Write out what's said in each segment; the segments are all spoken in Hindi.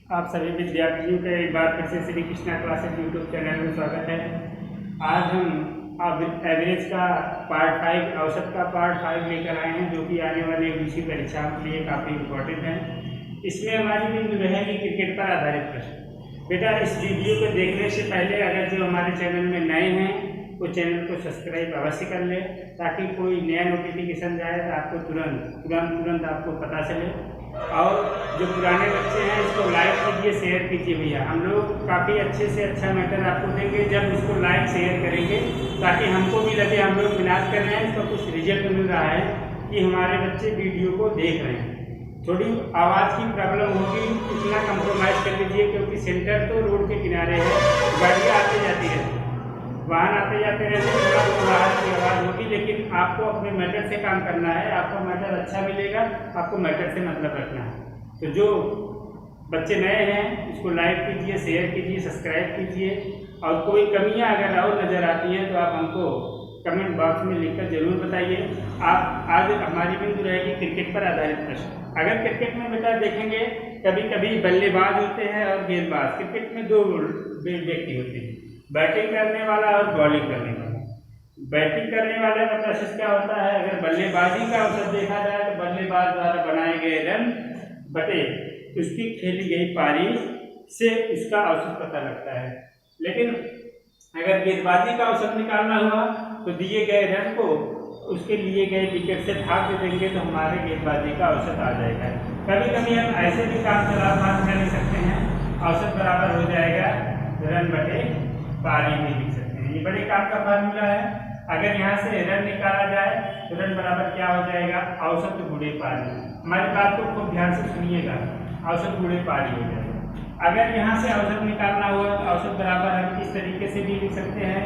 आप सभी विद्यार्थियों का एक बार फिर से Shri Krishna classes YouTube channel में स्वागत है। आज हम अब एवरेज का पार्ट 5 औसत का पार्ट 5 लेकर आए हैं, जो कि आने वाले यूपीएससी परीक्षाओं के लिए काफ़ी इम्पोर्टेंट है। इसमें हमारी बिंदु रहेगी क्रिकेट पर आधारित प्रश्न। बेटा, इस वीडियो को देखने से पहले अगर जो हमारे चैनल में नए हैं वो चैनल को सब्सक्राइब अवश्य कर ले, ताकि कोई नया नोटिफिकेशन जाए तो आपको तुरंत आपको पता चले। और जो पुराने बच्चे हैं इसको लाइक कीजिए, शेयर कीजिए। भैया, हम लोग काफ़ी अच्छे से अच्छा मैटर आपको देंगे जब इसको लाइक शेयर करेंगे, ताकि हमको भी लगे हम लोग मेहनत कर रहे हैं, इसका कुछ रिजल्ट मिल रहा है कि हमारे बच्चे वीडियो को देख रहे हैं। थोड़ी आवाज़ की प्रॉब्लम होगी, इतना कंप्रोमाइज़ कर लीजिए, क्योंकि सेंटर तो रोड के किनारे है, गाड़ियाँ आते जाती रहती हैं, वाहन आते जाते रहते हैं, थोड़ा कोलाहल की आवाज़ होगी, लेकिन आपको अपने मैटर से काम करना है। आपका मैटर अच्छा मिलेगा, आपको मैटर से मतलब रखना है। तो जो बच्चे नए हैं इसको लाइक कीजिए, शेयर कीजिए, सब्सक्राइब कीजिए। और कोई कमियां अगर और नज़र आती हैं तो आप हमको कमेंट बॉक्स में लिखकर जरूर बताइए। आप आज हमारी बिंदु रहेगी क्रिकेट पर आधारित प्रश्न। अगर क्रिकेट में बेटा देखेंगे, कभी कभी बल्लेबाज होते हैं और गेंदबाज। क्रिकेट में दो व्यक्ति होते हैं, बैटिंग करने वाला और बॉलिंग करने वाला। बैटिंग करने वाले का प्रोसेस क्या होता है? अगर बल्लेबाजी का औसत देखा जाए तो बल्लेबाज द्वारा बनाए गए रन बटे उसकी खेली गई पारी से उसका औसत पता लगता है। लेकिन अगर गेंदबाजी का औसत निकालना हुआ तो दिए गए रन को उसके लिए गए विकेट से भाग दे देंगे तो हमारे गेंदबाजी का औसत आ जाएगा। कभी कभी हम ऐसे भी काम चलाबाज कर सकते हैं, औसत बराबर हो जाएगा रन बटे पारी भी लिख सकते हैं। ये बड़े काम का फार्मूला है। अगर यहाँ से रन निकाला जाए तो रन बराबर क्या हो जाएगा? औसत गुणे पारी। हमारी बात को खूब ध्यान से सुनिएगा, औसत गुणे पारी हो जाएगा। अगर यहाँ से औसत निकालना हुआ तो औसत बराबर हम इस तरीके से भी लिख सकते हैं,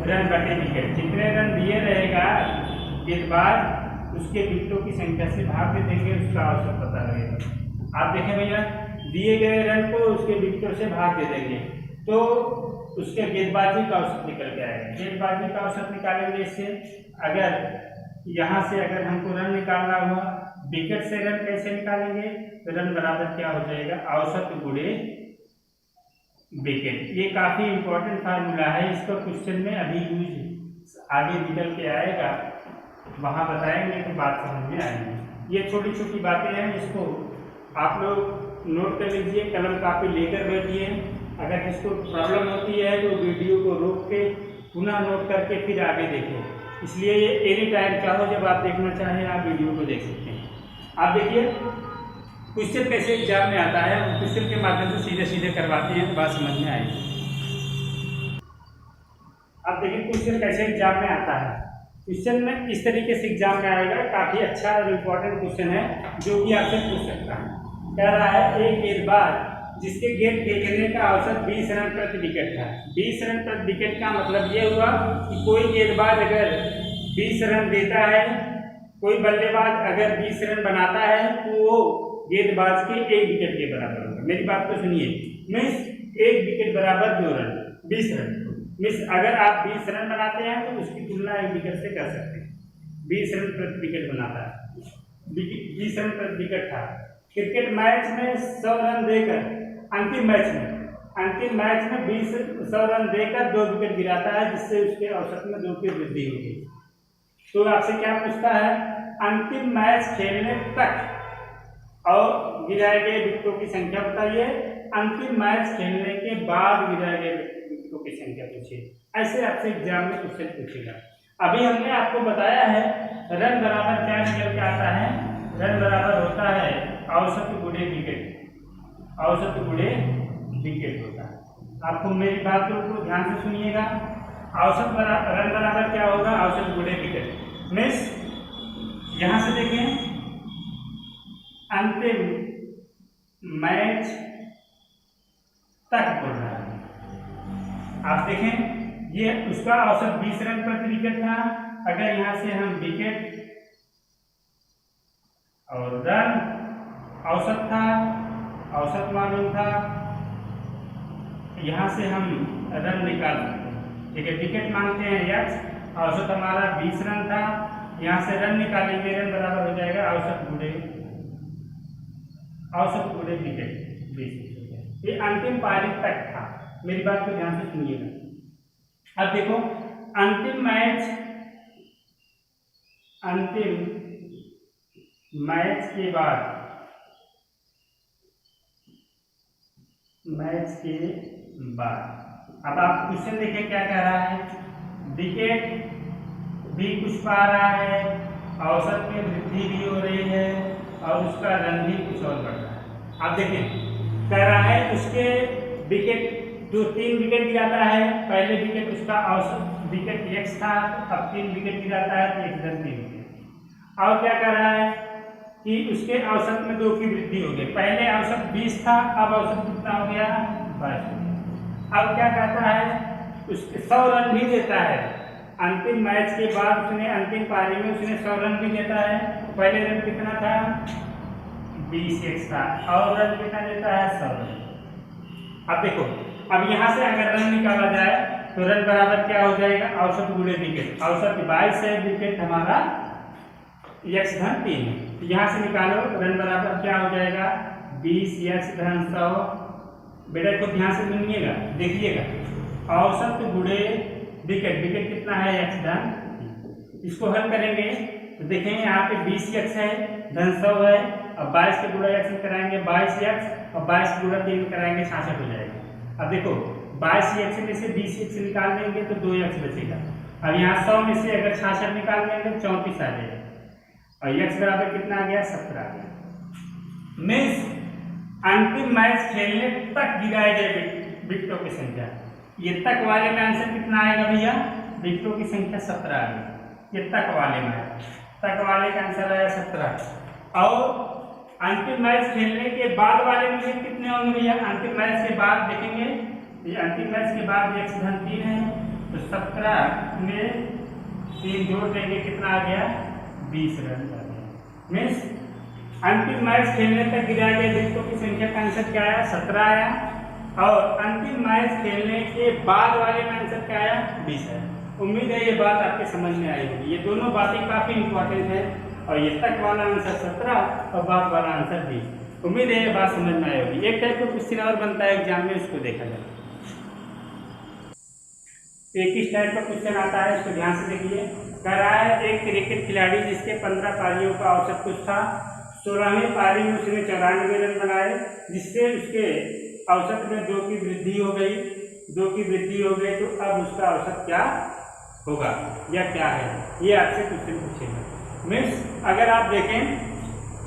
रन बटे विकेट। जितने रन दिए रहेगा गेंदबाज उसके विकेटों की संख्या से भाग दे देंगे, उसका औसत पता लगेगा। आप देखें भैया, दिए गए रन को उसके विकेटों से भाग दे देंगे तो उसके गेंदबाजी का औसत निकल के आएगा। गेंदबाजी का औसत निकालेंगे इससे। अगर यहाँ से अगर हमको रन निकालना हुआ, विकेट से रन कैसे निकालेंगे? तो रन बराबर क्या हो जाएगा? औसत गुणे विकेट। ये काफी इंपॉर्टेंट फार्मूला है, इसका क्वेश्चन में अभी यूज आगे निकल के आएगा, वहां बताएंगे तो बात समझ में आएगी। ये छोटी छोटी बातें हैं, इसको आप लोग नोट कर लीजिए, कलम कापी लेकर बैठिए। अगर जिसको प्रॉब्लम होती है तो वीडियो को रोक के पुनः नोट करके फिर आगे देखें। इसलिए ये एनी टाइम चाहो जब आप देखना चाहें आप वीडियो को देख सकते हैं। आप देखिए क्वेश्चन कैसे एग्जाम में आता है, क्वेश्चन के माध्यम से सीधे सीधे करवाते हैं तो बात समझ में आएगी। आप देखिए क्वेश्चन कैसे एग्जाम में आता है। क्वेश्चन में इस तरीके से एग्जाम में आएगा, काफी अच्छा और इम्पोर्टेंट क्वेश्चन है जो कि आपसे पूछ सकता है। कह रहा है एक गेंदबाज जिसके गेंद फेंकने का औसत 20 रन प्रति विकेट था। 20 रन प्रति विकेट का मतलब ये हुआ कि कोई गेंदबाज अगर 20 रन देता है, कोई बल्लेबाज अगर 20 रन बनाता है तो वो गेंदबाज के 1 विकेट के बराबर होगा। मेरी बात को सुनिए, मीन्स 1 विकेट बराबर 2 रन, 20 रन। मीन्स अगर आप 20 रन बनाते हैं तो उसकी तुलना 1 विकेट से कर सकते हैं। 20 रन प्रति विकेट बनाता है, 20 रन प्रति विकेट था। क्रिकेट मैच में 100 रन देकर अंतिम मैच में 100 रन देकर 2 विकेट गिराता है, जिससे उसके औसत में 2 की वृद्धि होगी। तो आपसे क्या पूछता है? अंतिम मैच खेलने तक और गिराए गए विकेटों की संख्या बताइए, अंतिम मैच खेलने के बाद गिराए गए विकेटों की संख्या पूछिए। ऐसे आपसे एग्जाम में क्वेश्चन पूछेगा। अभी हमने आपको बताया है रन बराबर क्या निकल के आता है? रन बराबर होता है औसत गुणे विकेट। औसत गुणे विकेट होता है। आपको मेरी बात को ध्यान से सुनिएगा। औसत रन बराबर क्या होगा? औसत गुणे विकेट। मीन्स यहां से देखें, अंतिम मैच तक बोल रहा है। आप देखें ये उसका औसत 20 रन प्रति विकेट था। अगर यहां से हम विकेट और रन औसत था, औसत मालूम था, यहाँ से हम रन निकाल सकते हैं। ठीक है, विकेट मानते हैं x, औसत हमारा 20 रन था, यहाँ से रन निकालेंगे, रन बराबर हो जाएगा औसत गुणे विकेट 20। ये अंतिम पारी तक था। मेरी बात को ध्यान से सुनिएगा। अब देखो अंतिम मैच के बाद अब आप क्वेश्चन देखिए क्या कह रहा है। विकेट भी कुछ पा रहा है, औसत में वृद्धि भी हो रही है और उसका रन भी कुछ और बढ़ रहा है। आप देखें कह रहा है उसके विकेट जो 3 विकेट गिराता है, पहले विकेट उसका औसत विकेट x था, अब 3 विकेट गिराता है तो 1 रन 3 विकेट। और क्या कर रहा है कि उसके औसत में 2 की वृद्धि हो गई। पहले औसत 20 था, अब औसत कितना हो गया 22 हो गया। अब क्या कहता है उसके 100 रन भी देता है। अंतिम मैच के बाद उसने अंतिम पारी में उसने 100 रन भी देता है। पहले रन कितना था 20x था और रन कितना देता है 100 रन। अब देखो अब यहाँ से अगर रन निकाला जाए तो रन बराबर क्या हो जाएगा औसत गुणे विकेट। औसत 22 है, विकेट हमारा x धन 3 है। तो यहाँ से निकालो रन बराबर क्या हो जाएगा 20x धन 100। बेटा को ध्यान से सुनिएगा देखिएगा औसत गुणे विकेट, विकेट कितना है x धन। इसको हल करेंगे तो देखेंगे यहाँ पे 20x है धन 100 है और 22 के गुणा x में कराएंगे 22x और 22 के गुणा 3 में कराएंगे 66 हो जाएगा। अब देखो 22x में से 20x निकाल देंगे तो 2x बचेगा। अब यहाँ 100 में से अगर 66 निकाल देंगे 34 आ जाएगा और x बराबर कितना आ गया 17 आ गया। मीन्स अंतिम मैच खेलने तक गिराए गए विकेटों की संख्या, ये तक वाले में आंसर कितना आएगा भैया विकेटों की संख्या 17 आ गई। ये तक वाले में, तक वाले का आंसर आया 17। और अंतिम मैच खेलने के बाद वाले में कितने होंगे भैया अंतिम मैच के बाद देखेंगे। ये अंतिम मैच के बाद x धन 3 है तो 17 में 3 जोड़ देंगे कितना आ गया 20 रन आ गया। मीन्स अंतिम मैच खेलने तक गिराए गए विकेटों की संख्या का आंसर क्या आया 17 आया और अंतिम मैच खेलने के बाद वाले में आंसर क्या आया 20 है। उम्मीद है ये बात आपके समझ में आई होगी। ये दोनों बातें काफी इंपॉर्टेंट है और ये तक वाला आंसर 17 और बाद वाला आंसर 20। उम्मीद है ये बात समझ में आई होगी। एक टाइप का क्वेश्चन और बनता है एग्जाम में, उसको देखा जाए। एक इस टाइप का क्वेश्चन आता है, इसको ध्यान से देखिए। कह रहा है एक क्रिकेट खिलाड़ी जिसके 15 पारियों का औसत कुछ था, 16वीं पारी में उसने 94 रन बनाए जिससे उसके औसत में 2 की वृद्धि हो गई। 2 की वृद्धि हो गई तो अब उसका औसत क्या होगा या क्या है, ये आपसे क्वेश्चन पूछेगा। मीन्स अगर आप देखें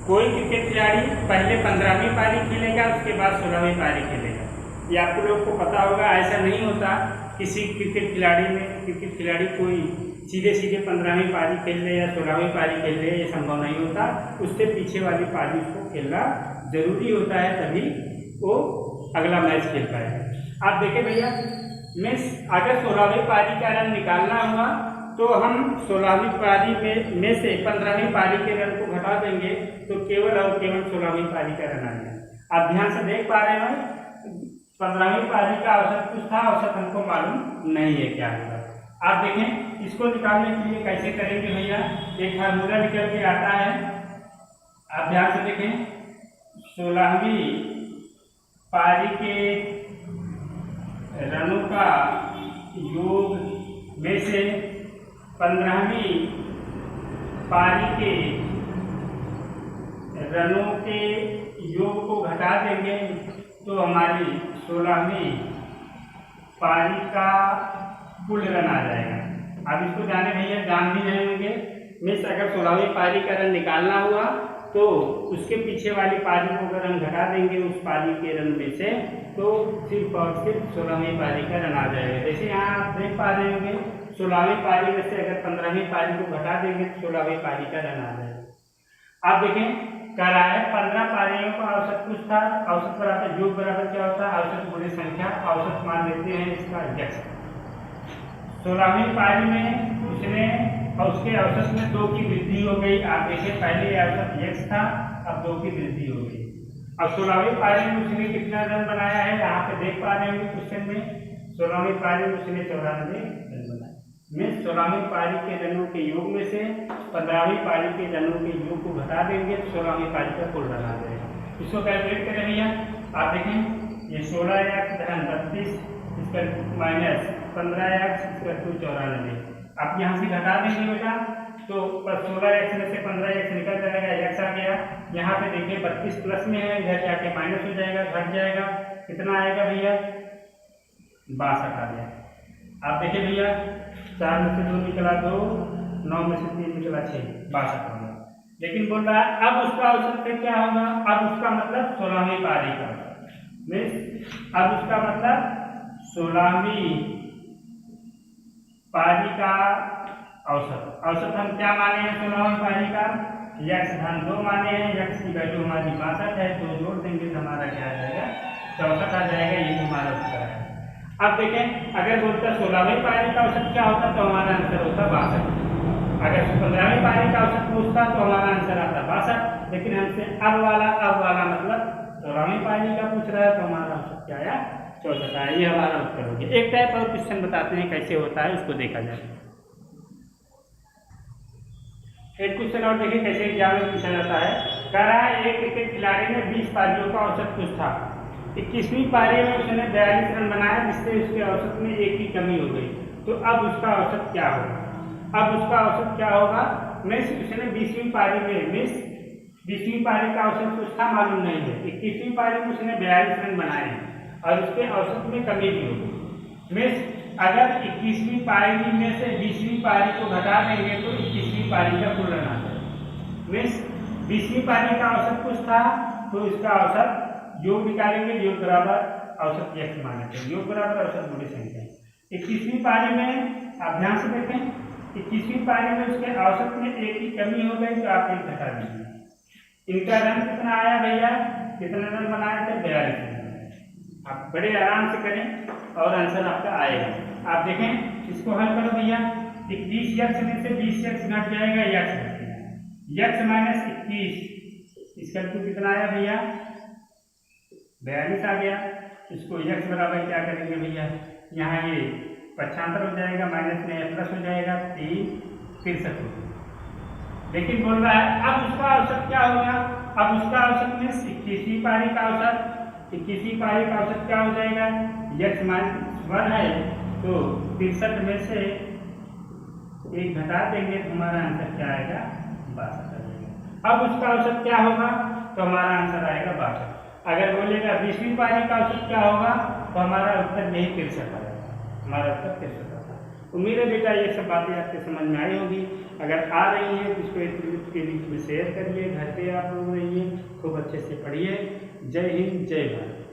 कोई क्रिकेट खिलाड़ी पहले 15वीं पारी खेलेगा उसके बाद 16वीं पारी खेलेगा। ये आप लोग को पता होगा, ऐसा नहीं होता किसी क्रिकेट खिलाड़ी कोई सीधे 15वीं पारी खेल ले या 16वीं पारी खेल ले, ये संभव नहीं होता। उससे पीछे वाली पारी उसको खेलना जरूरी होता है, तभी वो अगला मैच खेल पाएगा। आप देखें भैया मीन्स अगर 16वीं पारी का रन निकालना हुआ तो हम 16वीं पारी में से 15वीं पारी के रन को घटा देंगे तो केवल और केवल 16वीं पारी का रन आ जाएगा। आप ध्यान से देख पा रहे हो 15वीं पारी का औसत कुछ था, औसत हमको मालूम नहीं है क्या होगा। आप देखें इसको निकालने के लिए कैसे करेंगे भैया, एक फार्मूला निकल के आता है। आप ध्यान से देखें 16वीं पारी के रनों का योग में से 15वीं पारी के रनों के योग को घटा देंगे तो हमारी 16वीं पारी का कुल रन आ जाएगा। अब इसको जाने भैया जान भी नहीं होंगे। मीन्स अगर 16वीं पारी का रन निकालना हुआ तो उसके पीछे वाली पारी को अगर हम घटा देंगे उस पारी के रन में से तो सिर्फ और सिर्फ 16वीं पारी का रन आ जाएगा। जैसे यहाँ आप देख पा रहे होंगे 16वीं पारी में से अगर 15वीं पारी को घटा देंगे तो 16वीं पारी का रन आ जाएगा। आप देखें कह रहा है 15 पारियों का औसत कुछ था, औसत बराबर योग बराबर क्या होता है औसत गुणे संख्या। औसत मान लेते हैं इसका x। 16वीं पारी में उसने और उसके औसत में 2 की वृद्धि हो गई। आप देखिए पहले औसत x था, अब 2 की वृद्धि हो गई। अब 16वीं पारी में उसने कितना रन बनाया है, यहाँ पे देख पा रहे होंगे क्वेश्चन में 16वीं पारी में उसने 94 रन बनाए। मीन्स 16वीं पारी के रनों के योग में से 15वीं पारी के रनों के योग को घटा देंगे तो 16वीं पारी का कुल रन आ जाएगा। इसको कैलकुलेट करें भैया। आप देखें ये 16x धन 32 स्क्वायर माइनस 15x स्क्वायर 94। आप यहाँ से घटा देंगे बेटा तो 16x में से 15x निकल जाएगा, x आ गया। यहाँ पे देखिए 32 प्लस में है, इधर जाके माइनस हो जाएगा, घट जाएगा, कितना आएगा भैया 62 आ गया। आप देखिए भैया 4 में से 2 निकला 2, 9 में से 3 निकला 6, 62 हो गया। लेकिन बोल रहा है अब उसका औसत क्या होगा, अब उसका मतलब 16वीं पारी का मीन्स अब उसका मतलब 16वीं पारी का औसत। औसत हम क्या माने हैं 16वीं पारी का, x धन 2 माने हैं, x की वैल्यू हमारी 62 है, तो जोड़ देंगे तो हमारा क्या आ जाएगा 64 आ जाएगा। ये हमारा उत्तर है। अब देखें अगर बोलता 16वीं पारी का औसत क्या होता तो हमारा आंसर होता 62। अगर 15वीं पारी का औसत पूछता तो हमारा आंसर आता 62। लेकिन हमसे अब वाला मतलब 16वीं पारी का पूछ रहा है तो हमारा औसत क्या आया 64 आया। ये हमारा उत्तर हो गया। एक टाइप और क्वेश्चन बताते हैं कैसे होता है, उसको देखा जाए। एक क्वेश्चन और देखिए कैसे एग्जाम में पूछा जाता है। कह रहा है एक क्रिकेट खिलाड़ी ने 20 पारियों का औसत पूछा, 21वीं पारी में उसने 42 रन बनाया जिससे उसके औसत में 1 की कमी हो गई, तो अब उसका औसत क्या होगा। अब उसका औसत क्या होगा, मिस उसने 20वीं पारी में 20वीं पारी का औसत उसका मालूम नहीं है, 21वीं पारी में उसने 42 रन बनाए हैं और उसके औसत में कमी भी होगी। मिस अगर 21वीं पारी में से 20वीं पारी को घटा देंगे तो 21वीं पारी का कुल रन आ जाएगा। मिस 20वीं पारी का औसत कुछ था तो इसका औसत योग निकालेंगे, योग बराबर औसत x माने थे, योग बराबर औसत बड़ी संख्या। 21वीं पारी में आप ध्यान से देखें, 21वीं पारी में उसके औसत में 1 की कमी हो गई तो आप 1 घटा दीजिए। इनका रन कितना आया भैया, कितने रन बनाए थे 42 रन। आप बड़े आराम से करें और आंसर आपका आएगा। आप देखें इसको हल करो भैया, 21x में से 20x घट जाएगा x माइनस 21, इसका कितना आया भैया 42 आ गया। इसको x बराबर क्या करेंगे भैया, यहाँ ये 75 हो जाएगा, माइनस में प्लस हो जाएगा 3 63। लेकिन बोल रहा है अब उसका औसत क्या होगा, अब उसका औसत में 21वीं पारी का औसत, 21वीं पारी का औसत क्या हो जाएगा x माइनस 1 है तो 63 में से 1 घटा देंगे तो हमारा आंसर क्या आएगा 62 आएगा। अब उसका औसत क्या होगा तो हमारा आंसर आएगा 62। अगर बोलेगा 20वीं पारी का औसत क्या होगा तो हमारा उत्तर नहीं 63 आएगा, हमारा उत्तर 63 आता। उम्मीद है बेटा ये सब बातें आपके समझ में आई होगी। अगर आ रही हैं तो इसको एक के बीच में शेयर करिए, घर पे आप लोग रहिए, खूब अच्छे से पढ़िए। जय हिंद, जय भारत।